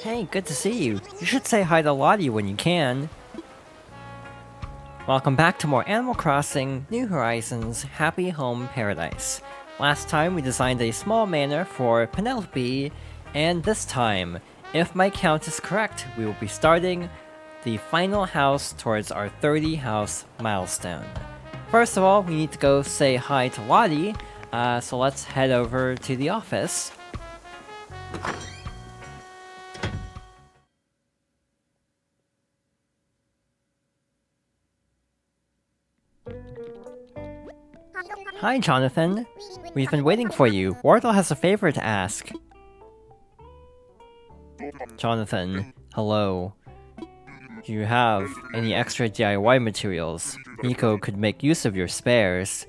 Hey, good to see you. You should say hi to Lottie when you can. Welcome back to more Animal Crossing New Horizons Happy Home Paradise. Last time we designed a small manor for Penelope, and this time, if my count is correct, we will be starting the final house towards our 30 house milestone. First of all, we need to go say hi to Lottie, so let's head over to the office. Hi, Jonathan. We've been waiting for you. Wardle has a favor to ask. Jonathan, hello. Do you have any extra DIY materials? Nico could make use of your spares.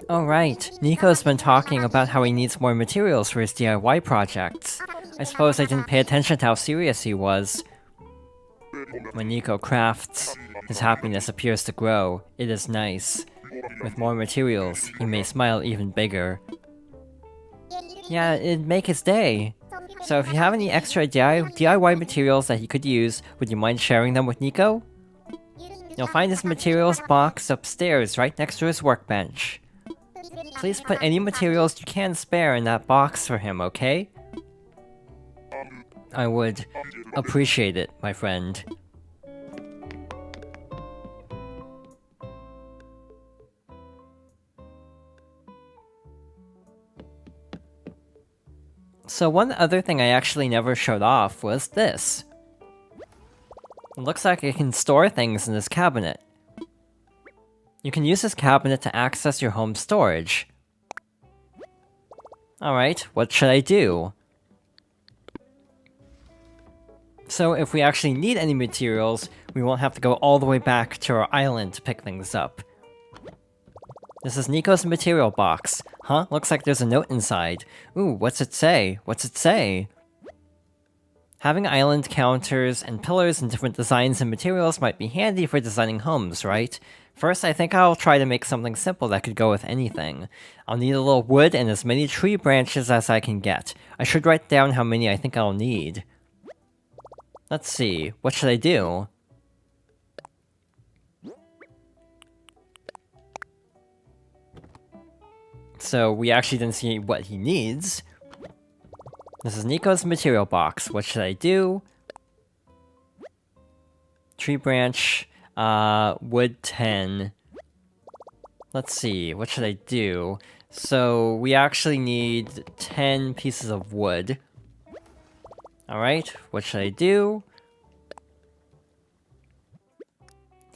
Oh right, Nico's been talking about how he needs more materials for his DIY projects. I suppose I didn't pay attention to how serious he was. When Nico crafts, his happiness appears to grow. It is nice. With more materials, he may smile even bigger. Yeah, it'd make his day. So if you have any extra DIY materials that he could use, would you mind sharing them with Nico? You'll find his materials box upstairs right next to his workbench. Please put any materials you can spare in that box for him, okay? I would appreciate it, my friend. So one other thing I actually never showed off was this. It looks like it can store things in this cabinet. You can use this cabinet to access your home storage. Alright, what should I do? So if we actually need any materials, we won't have to go all the way back to our island to pick things up. This is Nico's material box. Huh? Looks like there's a note inside. Ooh, what's it say? What's it say? Having island counters and pillars in different designs and materials might be handy for designing homes, right? First, I think I'll try to make something simple that could go with anything. I'll need a little wood and as many tree branches as I can get. I should write down how many I think I'll need. Let's see, what should I do? So we actually didn't see what he needs. This is Nico's material box. What should I do? Tree branch, wood 10. Let's see, what should I do? So we actually need 10 pieces of wood. Alright, what should I do?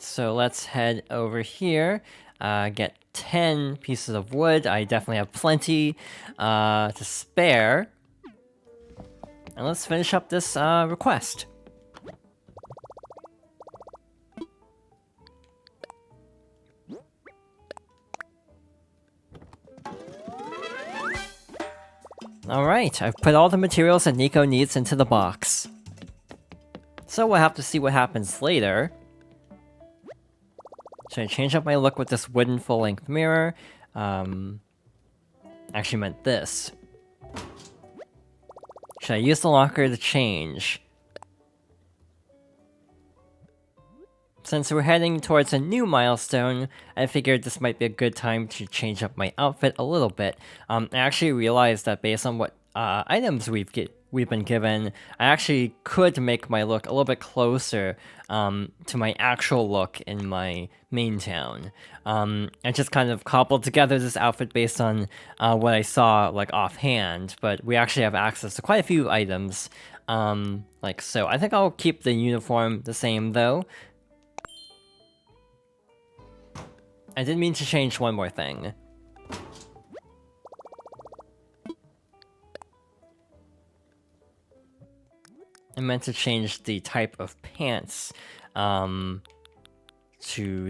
So let's head over here, get 10 pieces of wood. I definitely have plenty to spare. And let's finish up this request. Alright, I've put all the materials that Nico needs into the box. So we'll have to see what happens later. Should I change up my look with this wooden full-length mirror? Actually meant this. Should I use the locker to change? Since we're heading towards a new milestone, I figured this might be a good time to change up my outfit a little bit. I actually realized that based on what items we've been given, I actually could make my look a little bit closer to my actual look in my main town. I just kind of cobbled together this outfit based on what I saw like offhand, but we actually have access to quite a few items. Like so. I think I'll keep the uniform the same though. I did mean to change one more thing. I meant to change the type of pants to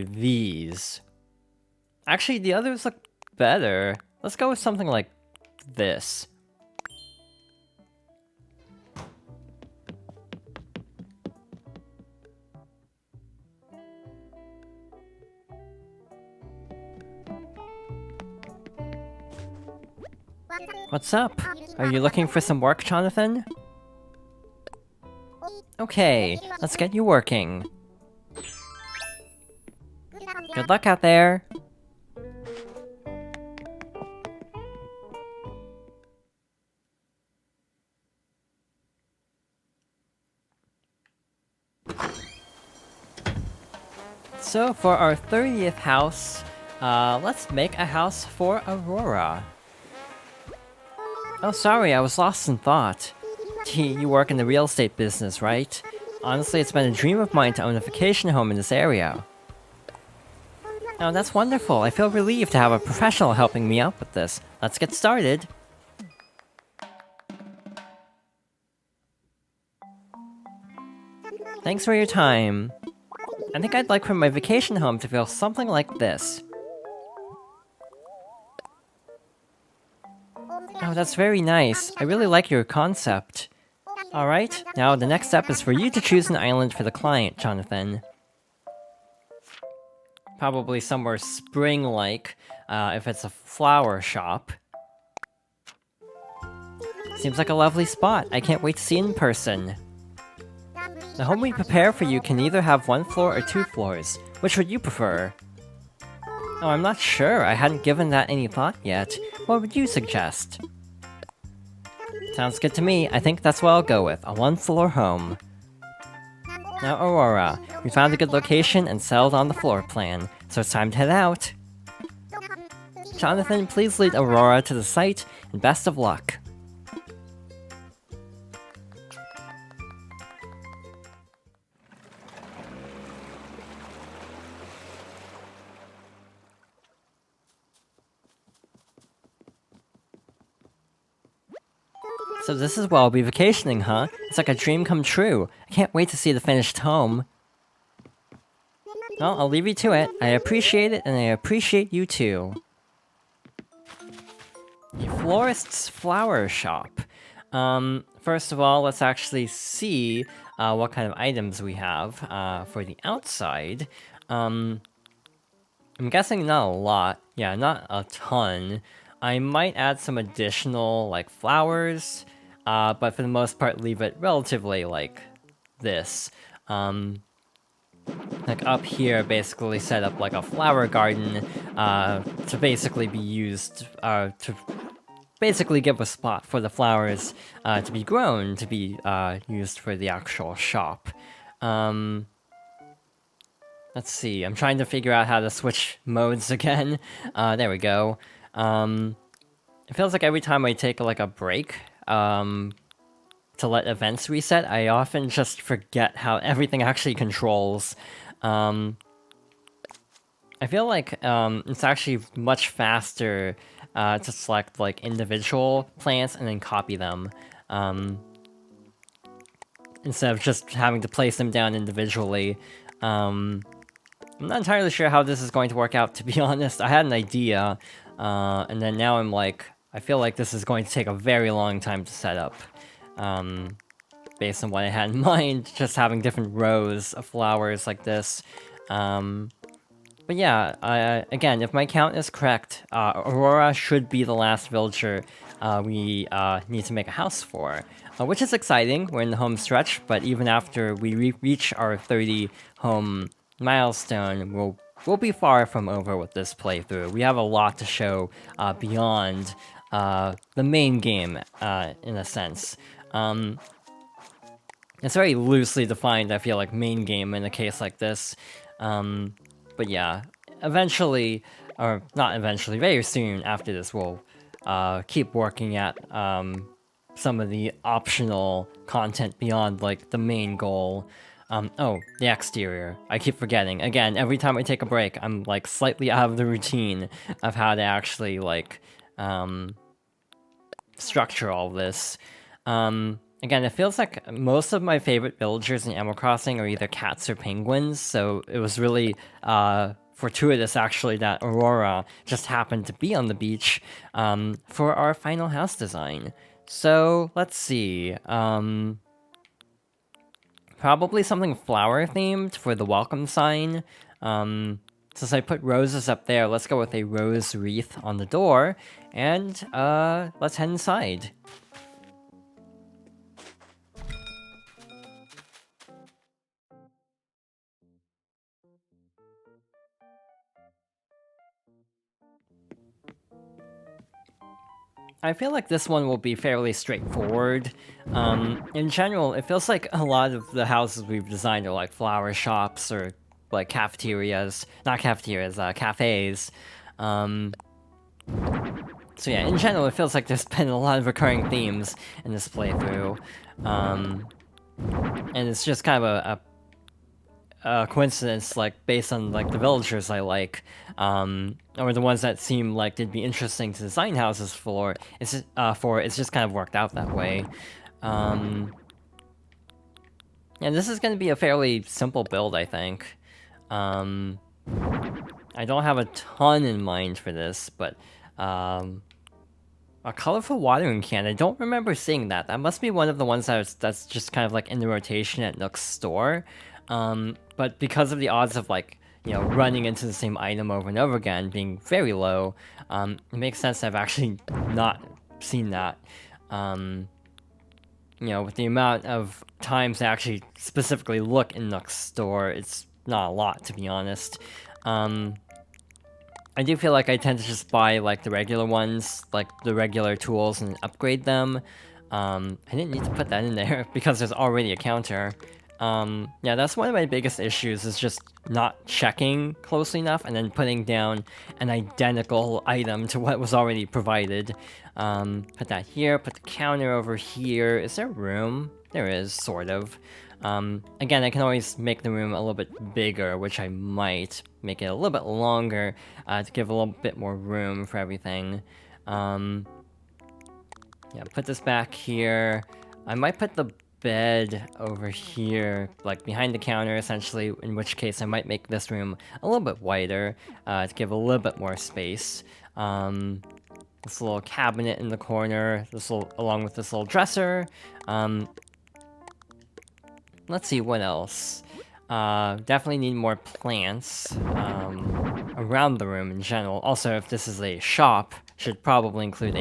these. Actually, the others look better. Let's go with something like this. What's up? Are you looking for some work, Jonathan? Okay, let's get you working. Good luck out there! So for our 30th house, let's make a house for Aurora. Oh, sorry, I was lost in thought. You work in the real estate business, right? Honestly, it's been a dream of mine to own a vacation home in this area. Oh, that's wonderful. I feel relieved to have a professional helping me out with this. Let's get started. Thanks for your time. I think I'd like for my vacation home to feel something like this. Oh, that's very nice. I really like your concept. Alright, now the next step is for you to choose an island for the client, Jonathan. Probably somewhere spring-like, if it's a flower shop. Seems like a lovely spot. I can't wait to see it in person. The home we prepare for you can either have 1 floor or 2 floors. Which would you prefer? Oh, I'm not sure. I hadn't given that any thought yet. What would you suggest? Sounds good to me. I think that's what I'll go with. A 1-floor home. Now, Aurora, we found a good location and settled on the floor plan, so it's time to head out. Jonathan, please lead Aurora to the site, and best of luck. So this is where I'll be vacationing, huh? It's like a dream come true. I can't wait to see the finished home. Well, I'll leave you to it. I appreciate it, and I appreciate you too. The Florist's Flower Shop. First of all, let's actually see what kind of items we have for the outside. I'm guessing not a lot. Yeah, not a ton. I might add some additional, like, flowers, but for the most part leave it relatively like this. Like up here, basically set up like a flower garden to basically be used, to basically give a spot for the flowers to be grown, to be used for the actual shop. Let's see, I'm trying to figure out how to switch modes again. There we go. It feels like every time I take like a break, to let events reset, I often just forget how everything actually controls. I feel like it's actually much faster to select like individual plants and then copy them, instead of just having to place them down individually. I'm not entirely sure how this is going to work out, to be honest. I had an idea, and then now I'm like, I feel like this is going to take a very long time to set up. Based on what I had in mind, just having different rows of flowers like this. But yeah, again, if my count is correct, Aurora should be the last villager we need to make a house for. Which is exciting, we're in the home stretch, but even after we reach our 30 home milestone, we'll be far from over with this playthrough. We have a lot to show beyond the main game, in a sense. It's very loosely defined, I feel like, main game in a case like this. But yeah, eventually, or not eventually, very soon after this, we'll keep working at some of the optional content beyond, like, the main goal. Oh, the exterior. I keep forgetting. Again, every time I take a break, I'm, like, slightly out of the routine of how to actually, like, structure all this. Again, it feels like most of my favorite villagers in Animal Crossing are either cats or penguins, so it was really fortuitous, actually, that Aurora just happened to be on the beach for our final house design. So, let's see. Probably something flower-themed for the welcome sign. Since I put roses up there, let's go with a rose wreath on the door, and let's head inside. I feel like this one will be fairly straightforward. In general, it feels like a lot of the houses we've designed are like flower shops or like cafeterias. Not cafeterias, cafes. So yeah, in general, it feels like there's been a lot of recurring themes in this playthrough. And it's just kind of a coincidence, like, based on, like, the villagers I like, or the ones that seem like they'd be interesting to design houses for. It's just kind of worked out that way. And this is going to be a fairly simple build, I think. I don't have a ton in mind for this, but, a colorful watering can. I don't remember seeing that. That must be one of the ones that's just kind of like in the rotation at Nook's store. But because of the odds of like, running into the same item over and over again being very low, it makes sense that I've actually not seen that. With the amount of times I actually specifically look in Nook's store, it's not a lot, to be honest. I do feel like I tend to just buy, like, the regular ones, like, the regular tools, and upgrade them. I didn't need to put that in there, because there's already a counter. Yeah, that's one of my biggest issues, is just not checking closely enough, and then putting down an identical item to what was already provided. Put that here, put the counter over here. Is there room? There is, sort of. Again, I can always make the room a little bit bigger, which I might make it a little bit longer to give a little bit more room for everything. Yeah, put this back here. I might put the bed over here, like behind the counter, essentially, in which case I might make this room a little bit wider to give a little bit more space. This little cabinet in the corner, along with this little dresser. Let's see, what else? Definitely need more plants around the room in general. Also, if this is a shop, should probably include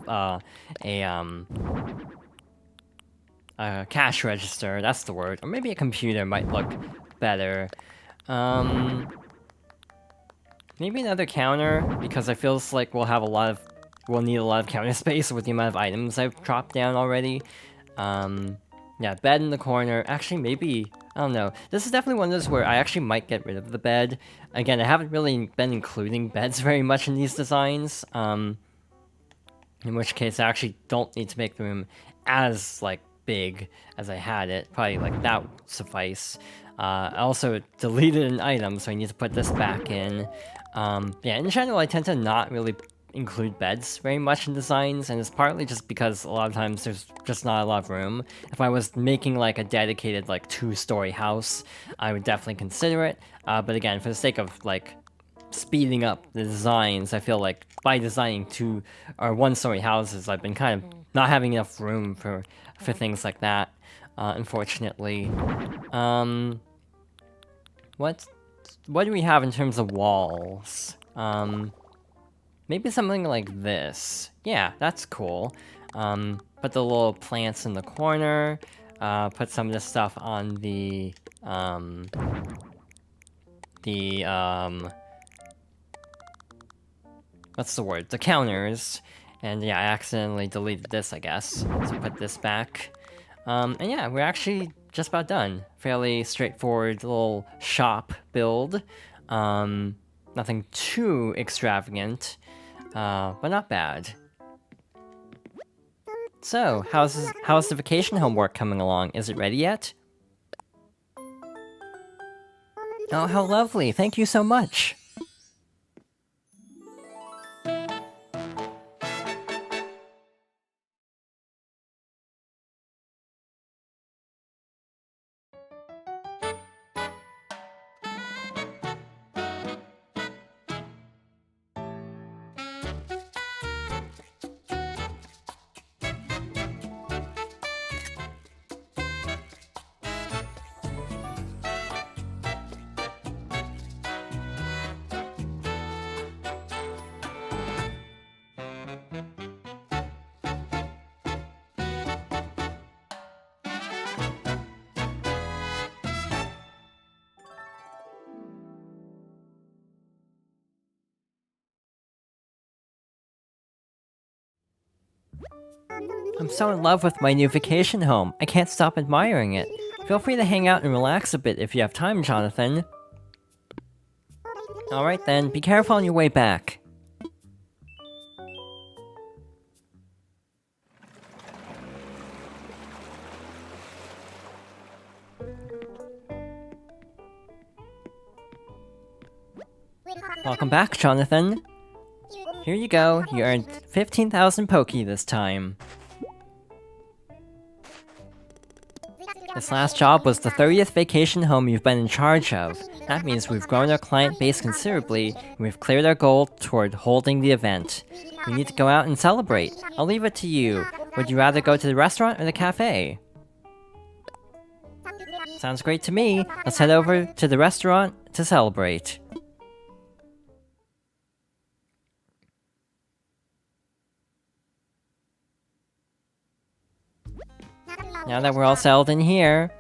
a cash register, that's the word. Or maybe a computer might look better. Maybe another counter, because I feel like we'll need a lot of counter space with the amount of items I've dropped down already. Yeah, bed in the corner. Actually, maybe, I don't know. This is definitely one of those where I actually might get rid of the bed. Again, I haven't really been including beds very much in these designs. In which case, I actually don't need to make the room as, like, big as I had it. Probably, like, that would suffice. I also deleted an item, so I need to put this back in. Yeah, in general, I tend to not really include beds very much in designs, and it's partly just because a lot of times there's just not a lot of room. If I was making like a dedicated like 2-story house, I would definitely consider it, but again, for the sake of like speeding up the designs, I feel like by designing 2 or 1-story houses, I've been kind of not having enough room for things like that, unfortunately. What do we have in terms of walls? Maybe something like this. Yeah, that's cool. Put the little plants in the corner. Put some of this stuff on what's the word? The counters. And yeah, I accidentally deleted this, I guess. So put this back. And yeah, we're actually just about done. Fairly straightforward little shop build. Nothing too extravagant. But not bad. So, how's the vacation homework coming along? Is it ready yet? Oh, how lovely! Thank you so much! I'm so in love with my new vacation home. I can't stop admiring it. Feel free to hang out and relax a bit if you have time, Jonathan. Alright then, be careful on your way back. Welcome back, Jonathan. Here you go, you earned 15,000 Poki this time. This last job was the 30th vacation home you've been in charge of. That means we've grown our client base considerably, and we've cleared our goal toward holding the event. We need to go out and celebrate. I'll leave it to you. Would you rather go to the restaurant or the cafe? Sounds great to me. Let's head over to the restaurant to celebrate. Now that we're all settled in here,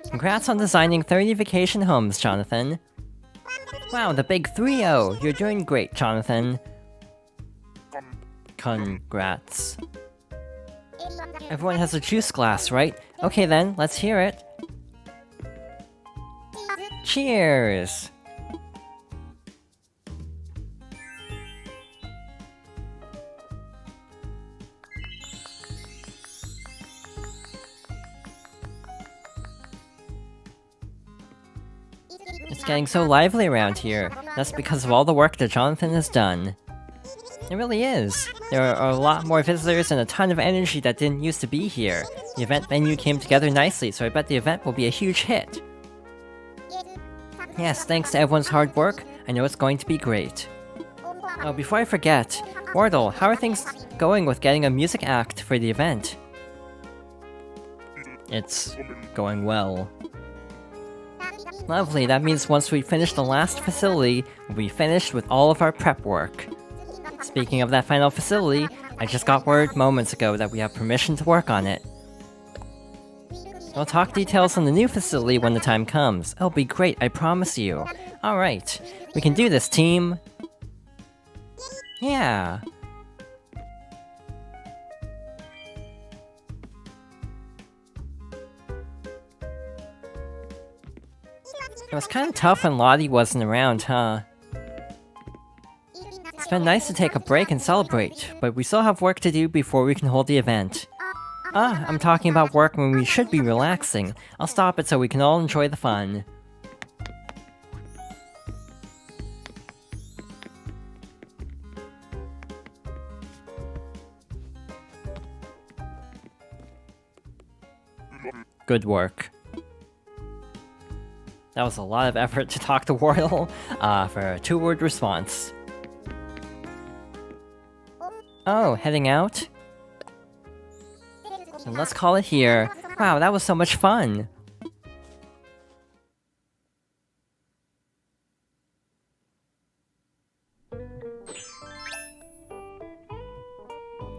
congrats on designing 30 vacation homes, Jonathan. Wow, the big 3-0! You're doing great, Jonathan. Congrats. Everyone has a juice glass, right? Okay then, let's hear it. Cheers! It's getting so lively around here. That's because of all the work that Jonathan has done. It really is. There are a lot more visitors and a ton of energy that didn't used to be here. The event venue came together nicely, so I bet the event will be a huge hit. Yes, thanks to everyone's hard work, I know it's going to be great. Oh, before I forget, Wardle, how are things going with getting a music act for the event? It's going well. Lovely, that means once we finish the last facility, we'll be finished with all of our prep work. Speaking of that final facility, I just got word moments ago that we have permission to work on it. I'll talk details on the new facility when the time comes. It'll be great, I promise you. Alright, we can do this, team! Yeah! It was kinda tough when Lottie wasn't around, huh? It's been nice to take a break and celebrate, but we still have work to do before we can hold the event. Ah, I'm talking about work when we should be relaxing. I'll stop it so we can all enjoy the fun. Good work. That was a lot of effort to talk to Wardle, for a 2-word response. Oh, heading out? And let's call it here. Wow, that was so much fun!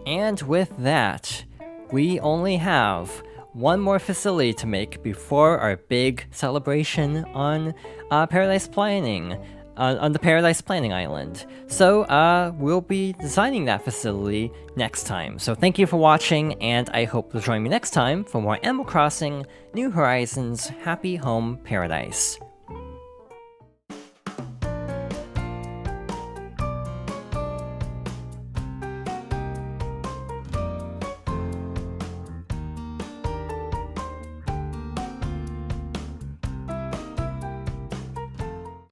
And with that, we only have one more facility to make before our big celebration on Paradise Planning, on the Paradise Planning Island. So, we'll be designing that facility next time. So thank you for watching, and I hope you'll join me next time for more Animal Crossing New Horizons Happy Home Paradise.